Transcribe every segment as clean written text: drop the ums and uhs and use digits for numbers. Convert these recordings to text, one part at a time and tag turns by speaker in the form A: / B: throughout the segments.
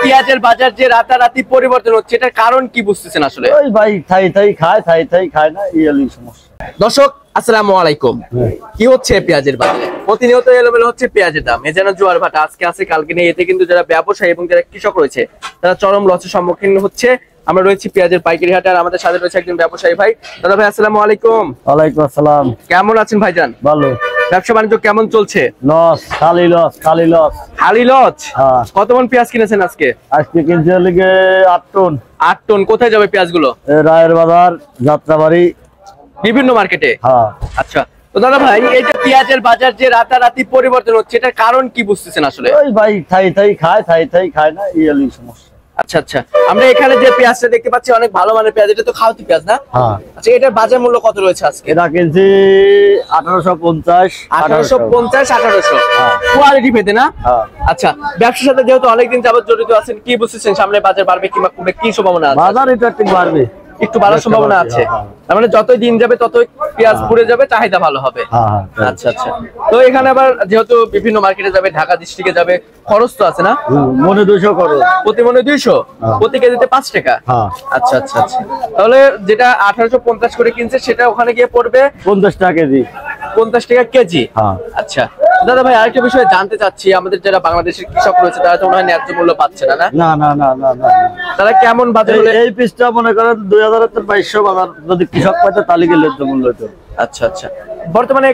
A: পেঁয়াজের বাজার যে রাতারাতি পরিবর্তন হচ্ছে, এটার কারণ কি বুঝতেছেন আসলে?
B: ওই ভাই থাই খায় না, এই হলো সমস্যা।
A: দর্শক আসসালামু আলাইকুম। কি হচ্ছে পেঁয়াজের বাজারে? প্রতিনিয়ত এলোমেলো হচ্ছে পেঁয়াজের দাম। এ যেন জোয়ার ভাটা, আজকে আছে কালকে নেই। এতে কিন্তু যারা ব্যবসায়ী এবং যারা কৃষক রয়েছে তারা চরম লসের সম্মুখীন হচ্ছে। আমরা রয়েছি পেঁয়াজের পাইকারি হাটে, আর আমাদের সাথে রয়েছে একজন ব্যবসায়ী ভাই। দাদা ভাই আসসালামু আলাইকুম।
B: ওয়ালাইকুম আসসালাম।
A: কেমন আছেন ভাইজান?
B: ভালো।
A: ব্যবসা বাণিজ্য কেমন চলছে?
B: লস, খালি লস।
A: খালি লস?
B: হ্যাঁ।
A: কত মন পেঁয়াজ কিনেছেন আজকে?
B: আজকে কিনতে লিগে 8 টন।
A: 8 টন। কোথায় যাবে পেঁয়াজগুলো?
B: রায়ের বাজার, যাত্রাবাড়ি,
A: বিভিন্ন মার্কেটে।
B: হ্যাঁ।
A: আচ্ছা, তো দাদা ভাই এই যে পেঁয়াজের বাজার যে রাতারাতি পরিবর্তন হচ্ছে, এটার কারণ কি বুঝতেছেন আসলে?
B: ওই ভাই থাই খায় না, এই হলো সমস্যা।
A: আচ্ছা আচ্ছা, আমরা এখানে যে পেঁয়াজটা দেখতে পাচ্ছি অনেক ভালো মানের পেঁয়াজ, এটা তো খাওয়াতি পেঁয়াজ না?
B: হ্যাঁ।
A: আচ্ছা, এটার বাজার মূল্য কত রয়েছে আজকে?
B: এটা কিনছি 1850।
A: 1850 কোয়ালিটি পেতে না?
B: হ্যাঁ।
A: আচ্ছা, ব্যবসার সাথে যেহেতু অনেকদিন যাবত জড়িত আছেন, কি বুঝতেছেন সামনে বাজার বাড়বে কিংবা কমবে, কি সম্ভাবনা আছে?
B: বাজার এটা একটু বাড়বে,
A: একটু বাড়ার সম্ভাবনা আছে। তার মানে যতই দিন যাবে ততই পেঁয়াজ পুড়ে যাবে, চাহিদা ভালো হবে। আচ্ছা আচ্ছা, তো এখানে আবার যেহেতু বিভিন্ন মার্কেটে যাবে, ঢাকা ডিস্ট্রিক্টে যাবে, খরচ তো আছে না?
B: মনে 200 করো,
A: প্রতি মনে 200, প্রতি কেজিতে 5 টাকা। আচ্ছা আচ্ছা আচ্ছা, তাহলে যেটা 1850 করে কিনছে সেটা ওখানে গিয়ে পড়বে
B: 50 টাকা কেজি।
A: 50 টাকা কেজি। আচ্ছা দাদা ভাই, আরেকটা বিষয় জানতে চাচ্ছি, আমাদের যারা বাংলাদেশের কৃষক রয়েছে তারা তো মনে হয় ন্যায্য মূল্য পাচ্ছে না?
B: না।
A: তারা কেমন বাজারে?
B: এই পিসটা মনে করেন 2200 বাজার, যদি কৃষক পাইতো তাহলে গেলে মূল্য হতো।
A: আচ্ছা আচ্ছা, বর্তমানে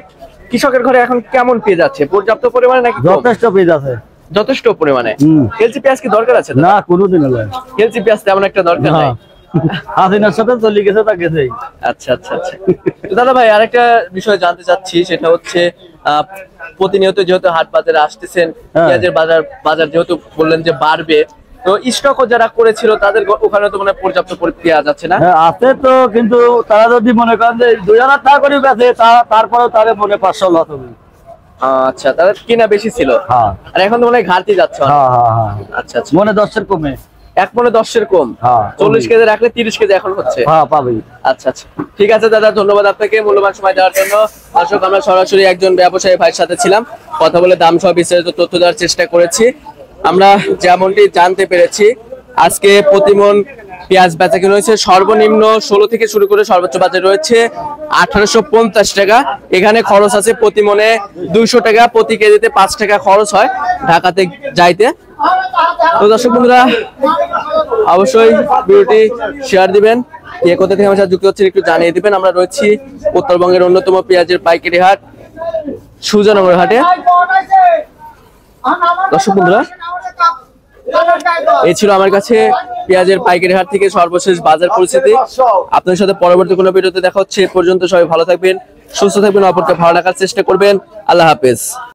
A: কৃষকের ঘরে এখন কেমন পেঁয়াজ আছে? পর্যাপ্ত পরিমাণে নাকি?
B: যথেষ্ট পেঁয়াজ আছে,
A: যথেষ্ট পরিমাণে। কেলচি পেঁয়াজ কি দরকার আছে?
B: না, কোনোদিন নয়।
A: কেলচি পেঁয়াজ তেমন একটা দরকার নাই।
B: হাসিনার সাথে চলে গেছে, তা গেছেই।
A: আচ্ছা আচ্ছা আচ্ছা, দাদা ভাই আরেকটা বিষয় জানতে চাচ্ছি, সেটা হচ্ছে প্রতিনিয়ত যেহেতু হাট বাজারে আসতেছেন, পেঁয়াজের বাজার যেহেতু বললেন যে বাড়বে, তো স্টকও যারা করেছিল তাদের ওখানে তো মানে পর্যাপ্ত পেঁয়াজ আছে না?
B: আছে তো, কিন্তু তারা যদি মনে করেন যে 2000 টাকা করে বেচে, তারপরেও তারে মনে 500 লস হবে।
A: আচ্ছা, তাদের কিনা বেশি ছিল, আর এখন তো মনে হয় ঘাটতি যাচ্ছে। আচ্ছা আচ্ছা,
B: মনে 10-এর কমে,
A: 1 মনে 10-এর কম। 40 কেজি রাখলে 30 কেজি এখন হচ্ছে।
B: পাবেই।
A: আচ্ছা আচ্ছা, ঠিক আছে দাদা, ধন্যবাদ আপনাকে মূল্যবান সময় দেওয়ার জন্য। দর্শক, আমরা সরাসরি একজন ব্যবসায়ী ভাইয়ের সাথে ছিলাম, কথা বলে দাম সহ বিস্তারিত তথ্য দেওয়ার চেষ্টা করেছি। আমরা যেমনটি জানতে পেরেছি, আজকে প্রতিমন পেঁয়াজ বেচা কিনা হয়েছে সর্বনিম্ন 16 থেকে শুরু করে সর্বোচ্চ বাজার রয়েছে 1850 টাকা। এখানে খরচ আছে প্রতি মনে 200 টাকা, প্রতি কেজিতে 5 টাকা খরচ হয় ঢাকাতে যাইতে। তো দর্শক বন্ধুরা, অবশ্যই ভিডিওটি শেয়ার দিবেন, কে কোথা থেকে আমার সাথে যুক্ত হচ্ছেন একটু জানিয়ে দিবেন। আমরা রয়েছি উত্তরবঙ্গের অন্যতম পেঁয়াজের পাইকারি হাট সুজানগর হাটে। দর্শক বন্ধুরা, এই ছিল আমার কাছে পেঁয়াজের পাইকারি হাট থেকে সর্বশেষ বাজার পরিস্থিতি। আপনাদের সাথে পরবর্তী কোনো ভিডিওতে দেখা হচ্ছে। এ পর্যন্ত সবাই ভালো থাকবেন, সুস্থ থাকবেন, অপরকে ভালো রাখার চেষ্টা করবেন। আল্লাহ হাফেজ।